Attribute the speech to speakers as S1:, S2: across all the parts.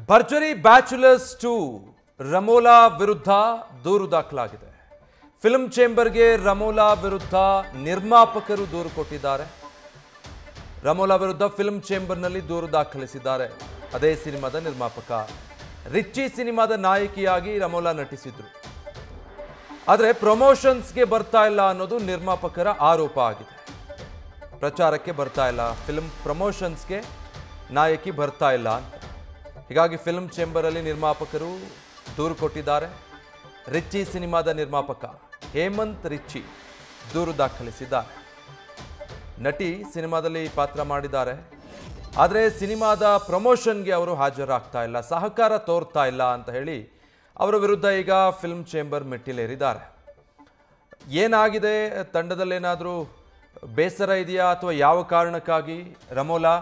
S1: ಭರ್ಜರಿ ಬ್ಯಾಚುಲರ್ಸ್ 2 ರಮೋಲಾ ವಿರುದ್ಧ ದೂರು ದಾಖಲಾಗಿದೆ. ಫಿಲ್ಮ್ ಚೇಂಬರ್ಗೆ ರಮೋಲಾ ವಿರುದ್ಧ ನಿರ್ಮಾಪಕರು ದೂರು ಕೊಟ್ಟಿದ್ದಾರೆ. ರಮೋಲಾ ವಿರುದ್ಧ ಫಿಲ್ಮ್ ಚೇಂಬರ್ನಲ್ಲಿ ದೂರು ದಾಖಲಿಸಿದ್ದಾರೆ. ಅದೇ ಸಿನಿಮಾದ ನಿರ್ಮಾಪಕ ರಿಚ್ಚಿ ಸಿನಿಮಾದ ನಾಯಕಿಯಾಗಿ ರಮೋಲಾ ನಟಿಸಿದ್ರು. ಆದರೆ ಪ್ರಮೋಷನ್ಸ್ಗೆ ಬರ್ತಾ ಇಲ್ಲ ಅನ್ನೋದು ನಿರ್ಮಾಪಕರ ಆರೋಪ ಆಗಿದೆ. ಪ್ರಚಾರಕ್ಕೆ ಬರ್ತಾ ಇಲ್ಲ, ಫಿಲ್ಮ್ ಪ್ರಮೋಷನ್ಸ್ಗೆ ನಾಯಕಿ ಬರ್ತಾ ಇಲ್ಲ ಅಂತ. ಹೀಗಾಗಿ ಫಿಲ್ಮ್ ಚೇಂಬರಲ್ಲಿ ನಿರ್ಮಾಪಕರು ದೂರು ಕೊಟ್ಟಿದ್ದಾರೆ. ರಿಚ್ಚಿ ಸಿನಿಮಾದ ನಿರ್ಮಾಪಕ ಹೇಮಂತ್ ರಿಚ್ಚಿ ದೂರು ದಾಖಲಿಸಿದ್ದಾರೆ. ನಟಿ ಸಿನಿಮಾದಲ್ಲಿ ಪಾತ್ರ ಮಾಡಿದ್ದಾರೆ, ಆದರೆ ಸಿನಿಮಾದ ಪ್ರಮೋಷನ್ಗೆ ಅವರು ಹಾಜರಾಗ್ತಾ ಇಲ್ಲ, ಸಹಕಾರ ತೋರ್ತಾ ಇಲ್ಲ ಅಂತ ಹೇಳಿ ಅವರ ವಿರುದ್ಧ ಈಗ ಫಿಲ್ಮ್ ಚೇಂಬರ್ ಮೆಟ್ಟಿಲೇರಿದ್ದಾರೆ. ಏನಾಗಿದೆ, ತಂಡದಲ್ಲೇನಾದರೂ ಬೇಸರ ಇದೆಯಾ ಅಥವಾ ಯಾವ ಕಾರಣಕ್ಕಾಗಿ ರಮೋಲಾ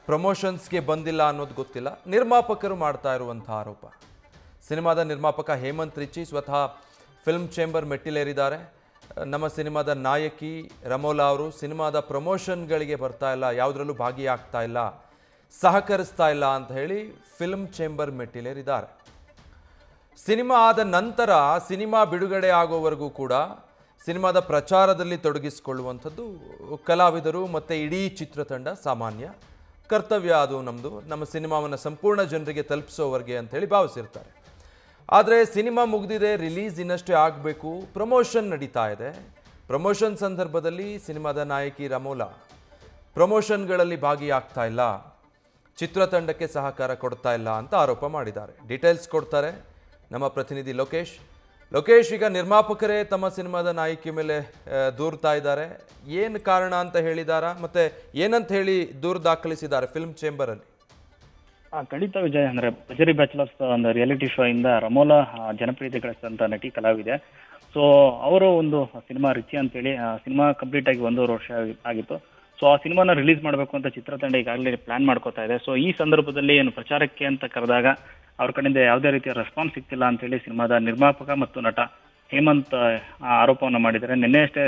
S1: ಪ್ರಮೋಷನ್ಸ್ಗೆ ಬಂದಿಲ್ಲ ಅನ್ನೋದು ಗೊತ್ತಿಲ್ಲ. ನಿರ್ಮಾಪಕರು ಮಾಡ್ತಾ ಇರುವಂಥ ಆರೋಪ. ಸಿನಿಮಾದ ನಿರ್ಮಾಪಕ ಹೇಮಂತ್ ರಿಚ್ಚಿ ಸ್ವತಃ ಫಿಲ್ಮ್ ಚೇಂಬರ್ ಮೆಟ್ಟಿಲೇರಿದ್ದಾರೆ. ನಮ್ಮ ಸಿನಿಮಾದ ನಾಯಕಿ ರಮೋಲಾ ಅವರು ಸಿನಿಮಾದ ಪ್ರಮೋಷನ್ಗಳಿಗೆ ಬರ್ತಾ ಇಲ್ಲ, ಯಾವುದರಲ್ಲೂ ಭಾಗಿಯಾಗ್ತಾ ಇಲ್ಲ, ಸಹಕರಿಸ್ತಾ ಇಲ್ಲ ಅಂತ ಹೇಳಿ ಫಿಲ್ಮ್ ಚೇಂಬರ್ ಮೆಟ್ಟಿಲೇರಿದ್ದಾರೆ. ಸಿನಿಮಾ ಆದ ನಂತರ ಸಿನಿಮಾ ಬಿಡುಗಡೆ ಆಗೋವರೆಗೂ ಕೂಡ ಸಿನಿಮಾದ ಪ್ರಚಾರದಲ್ಲಿ ತೊಡಗಿಸಿಕೊಳ್ಳುವಂಥದ್ದು ಕಲಾವಿದರು ಮತ್ತು ಇಡೀ ಚಿತ್ರತಂಡ ಸಾಮಾನ್ಯ ಕರ್ತವ್ಯ. ಅದು ನಮ್ಮ ಸಿನಿಮಾವನ್ನು ಸಂಪೂರ್ಣ ಜನರಿಗೆ ತಲುಪಿಸೋವರೆಗೆ ಅಂಥೇಳಿ ಭಾವಿಸಿರ್ತಾರೆ. ಆದರೆ ಸಿನಿಮಾ ಮುಗಿದಿದೆ, ರಿಲೀಸ್ ಇನ್ನಷ್ಟೇ ಆಗಬೇಕು, ಪ್ರಮೋಷನ್ ನಡೀತಾ ಇದೆ. ಪ್ರಮೋಷನ್ ಸಂದರ್ಭದಲ್ಲಿ ಸಿನಿಮಾದ ನಾಯಕಿ ರಮೋಲಾ ಪ್ರಮೋಷನ್ಗಳಲ್ಲಿ ಭಾಗಿಯಾಗ್ತಾ ಇಲ್ಲ, ಚಿತ್ರತಂಡಕ್ಕೆ ಸಹಕಾರ ಕೊಡ್ತಾ ಇಲ್ಲ ಅಂತ ಆರೋಪ ಮಾಡಿದ್ದಾರೆ. ಡೀಟೇಲ್ಸ್ ಕೊಡ್ತಾರೆ ನಮ್ಮ ಪ್ರತಿನಿಧಿ ಲೋಕೇಶ್. ಈಗ ನಿರ್ಮಾಪಕರೇ ತಮ್ಮ ಸಿನಿಮಾದ ನಾಯಕಿ ಮೇಲೆ ದೂರ್ತಾ ಇದ್ದಾರೆ. ಏನು ಕಾರಣ ಅಂತ ಹೇಳಿದಾರಾ, ಮತ್ತೆ ಏನಂತ ಹೇಳಿ ದೂರು ದಾಖಲಿಸಿದ್ದಾರೆ ಫಿಲ್ಮ್ ಚೇಂಬರಲ್ಲಿ?
S2: ಖಂಡಿತ ವಿಜಯ್, ಅಂದ್ರೆ ಭರ್ಜರಿ ಬ್ಯಾಚುಲರ್ಸ್ ಒಂದು ರಿಯಾಲಿಟಿ ಶೋ ಇಂದ ರಮೋಲಾ ಜನಪ್ರಿಯತೆ ಗಳಿಸಿದಂತ ನಟಿ ಕಲಾವಿದೆ. ಸೊ ಅವರು ಒಂದು ಸಿನಿಮಾ ರಿಚ್ಚಿ ಅಂತೇಳಿ ಸಿನಿಮಾ ಕಂಪ್ಲೀಟ್ ಆಗಿ 1.5 ವರ್ಷ ಆಗಿತ್ತು. ಸೊ ಆ ಸಿನಿಮಾನ ರಿಲೀಸ್ ಮಾಡಬೇಕು ಅಂತ ಚಿತ್ರತಂಡ ಈಗಾಗಲೇ ಪ್ಲಾನ್ ಮಾಡ್ಕೋತಾ ಇದೆ. ಸೊ ಈ ಸಂದರ್ಭದಲ್ಲಿ ಏನು ಪ್ರಚಾರಕ್ಕೆ ಅಂತ ಕರೆದಾಗ ಅವ್ರ ಕಡೆಯಿಂದ ಯಾವುದೇ ರೀತಿಯ ರೆಸ್ಪಾನ್ಸ್ ಸಿಗ್ತಿಲ್ಲ ಅಂತೇಳಿ ಸಿನಿಮಾದ ನಿರ್ಮಾಪಕ ಮತ್ತು ನಟ ಹೇಮಂತ್ ಆರೋಪವನ್ನು ಮಾಡಿದ್ದಾರೆ. ನಿನ್ನೆ ಅಷ್ಟೇ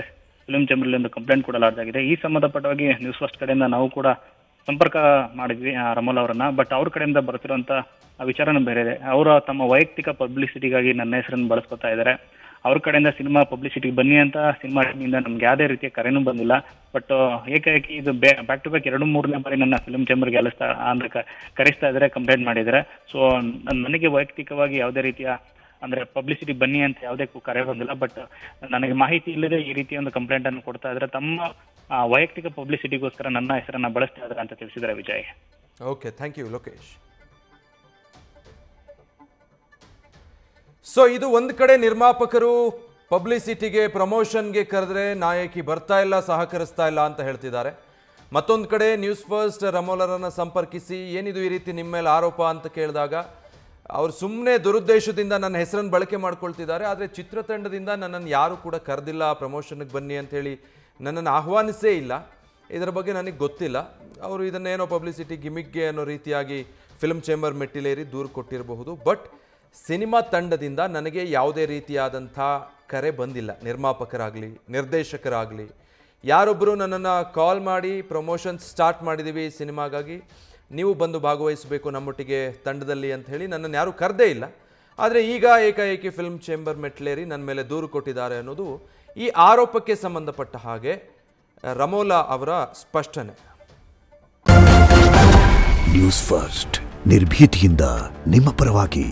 S2: ಫಿಲ್ಮ್ ಚೇಂಬರ್ಲಿ ಒಂದು ಕಂಪ್ಲೇಂಟ್ ಕೂಡ ಲಾಡ್ಜ್ ಆಗಿದೆ. ಈ ಸಂಬಂಧಪಟ್ಟವಾಗಿ ನ್ಯೂಸ್ ಫಸ್ಟ್ ಕಡೆಯಿಂದ ನಾವು ಕೂಡ ಸಂಪರ್ಕ ಮಾಡಿದ್ವಿ ರಮೋಲಾ ಅವರನ್ನ. ಬಟ್ ಅವ್ರ ಕಡೆಯಿಂದ ಬರ್ತಿರುವಂತ ವಿಚಾರನೂ ಬೇರೆ ಇದೆ. ಅವರ ತಮ್ಮ ವೈಯಕ್ತಿಕ ಪಬ್ಲಿಸಿಟಿಗಾಗಿ ನನ್ನ ಹೆಸರನ್ನು ಬಳಸ್ಕೊತಾ ಇದ್ದಾರೆ. ಅವ್ರ ಕಡೆಯಿಂದ ಸಿನಿಮಾ ಪಬ್ಲಿಸಿಟಿಗೆ ಬನ್ನಿ ಅಂತ ಸಿನಿಮಾ ಟೀಮಿಂದ ನಮ್ಗೆ ಯಾವುದೇ ರೀತಿಯ ಕರೆನೂ ಬಂದಿಲ್ಲ. ಬಟ್ ಏಕಾಏಕಿ ಇದು ಬ್ಯಾಕ್ ಟು ಬ್ಯಾಕ್ 2-3ನೇ ಬಾರಿ ನನ್ನ ಫಿಲ್ಮ್ ಚೇಂಬರ್ಗೆ ಕರೆಸ್ತಾ ಇದ್ದಾರೆ, ಕಂಪ್ಲೇಂಟ್ ಮಾಡಿದ್ದಾರೆ. ಸೊ ನನಗೆ ವೈಯಕ್ತಿಕವಾಗಿ ಯಾವುದೇ ರೀತಿಯ ಅಂದ್ರೆ ಪಬ್ಲಿಸಿಟಿ ಬನ್ನಿ ಅಂತ ಯಾವುದೇ ಕರೆ ಬಂದಿಲ್ಲ. ಬಟ್ ನನಗೆ ಮಾಹಿತಿ ಇಲ್ಲದೆ ಈ ರೀತಿಯ ಒಂದು ಕಂಪ್ಲೇಂಟ್ ಅನ್ನು ಕೊಡ್ತಾ ಇದ್ರೆ ತಮ್ಮ ವೈಯಕ್ತಿಕ ಪಬ್ಲಿಸಿಟಿಗೋಸ್ಕರ ನನ್ನ ಹೆಸರನ್ನ ಬಳಸ್ತಾ ಇದ್ದಾರೆ ಅಂತ ತಿಳಿಸಿದ್ದಾರೆ Vijay.
S1: Okay, thank you Lokesh. So ಇದು ಒಂದು ಕಡೆ ನಿರ್ಮಾಪಕರು ಪಬ್ಲಿಸಿಟಿಗೆ ಪ್ರಮೋಷನ್ಗೆ ಕರೆದ್ರೆ ನಾಯಕಿ ಬರ್ತಾ ಇಲ್ಲ, ಸಹಕರಿಸ್ತಾ ಇಲ್ಲ ಅಂತ ಹೇಳ್ತಿದ್ದಾರೆ. ಮತ್ತೊಂದು ಕಡೆ ನ್ಯೂಸ್ ಫಸ್ಟ್ ರಮೋಲಾರನ್ನ ಸಂಪರ್ಕಿಸಿ ಏನಿದು ಈ ರೀತಿ ನಿಮ್ಮ ಮೇಲೆ ಆರೋಪ ಅಂತ ಕೇಳಿದಾಗ ಅವರು ಸುಮ್ಮನೆ ದುರುದ್ದೇಶದಿಂದ ನನ್ನ ಹೆಸರನ್ನು ಬಳಕೆ ಮಾಡ್ಕೊಳ್ತಿದ್ದಾರೆ, ಆದರೆ ಚಿತ್ರತಂಡದಿಂದ ನನ್ನನ್ನು ಯಾರು ಕೂಡ ಕರೆದಿಲ್ಲ ಪ್ರಮೋಷನ್ಗೆ ಬನ್ನಿ ಅಂಥೇಳಿ ನನ್ನನ್ನು ಆಹ್ವಾನಿಸೇ ಇಲ್ಲ, ಇದರ ಬಗ್ಗೆ ನನಗೆ ಗೊತ್ತಿಲ್ಲ, ಅವರು ಇದನ್ನೇನೋ ಪಬ್ಲಿಸಿಟಿ ಗಿಮಿಕ್ಗೆ ಅನ್ನೋ ರೀತಿಯಾಗಿ ಫಿಲ್ಮ್ ಚೇಂಬರ್ ಮೆಟ್ಟಿಲೇರಿ ದೂರು ಕೊಟ್ಟಿರಬಹುದು. ಬಟ್ ಸಿನಿಮಾ ತಂಡದಿಂದ ನನಗೆ ಯಾವುದೇ ರೀತಿಯಾದಂಥ ಕರೆ ಬಂದಿಲ್ಲ. ನಿರ್ಮಾಪಕರಾಗಲಿ ನಿರ್ದೇಶಕರಾಗಲಿ ಯಾರೊಬ್ಬರು ನನ್ನನ್ನು ಕಾಲ್ ಮಾಡಿ ಪ್ರಮೋಷನ್ ಸ್ಟಾರ್ಟ್ ಮಾಡಿದ್ದೀವಿ ಸಿನಿಮಾಗಾಗಿ, ನೀವು ಬಂದು ಭಾಗವಹಿಸಬೇಕು ನಮ್ಮೊಟ್ಟಿಗೆ ತಂಡದಲ್ಲಿ ಅಂತ ಹೇಳಿ ನನ್ನನ್ನು ಯಾರೂ ಕರೆದೇ ಇಲ್ಲ. ಆದರೆ ಈಗ ಏಕಾಏಕಿ ಫಿಲ್ಮ್ ಚೇಂಬರ್ ಮೆಟ್ಲೇರಿ ನನ್ನ ಮೇಲೆ ದೂರು ಕೊಟ್ಟಿದ್ದಾರೆ ಅನ್ನೋದು ಈ ಆರೋಪಕ್ಕೆ ಸಂಬಂಧಪಟ್ಟ ಹಾಗೆ ರಮೋಲಾ ಅವರ ಸ್ಪಷ್ಟನೆ.
S3: ನ್ಯೂಸ್ ಫಸ್ಟ್ ನಿರ್ಭೀತಿಯಿಂದ ನಿಮ್ಮ ಪರವಾಗಿ.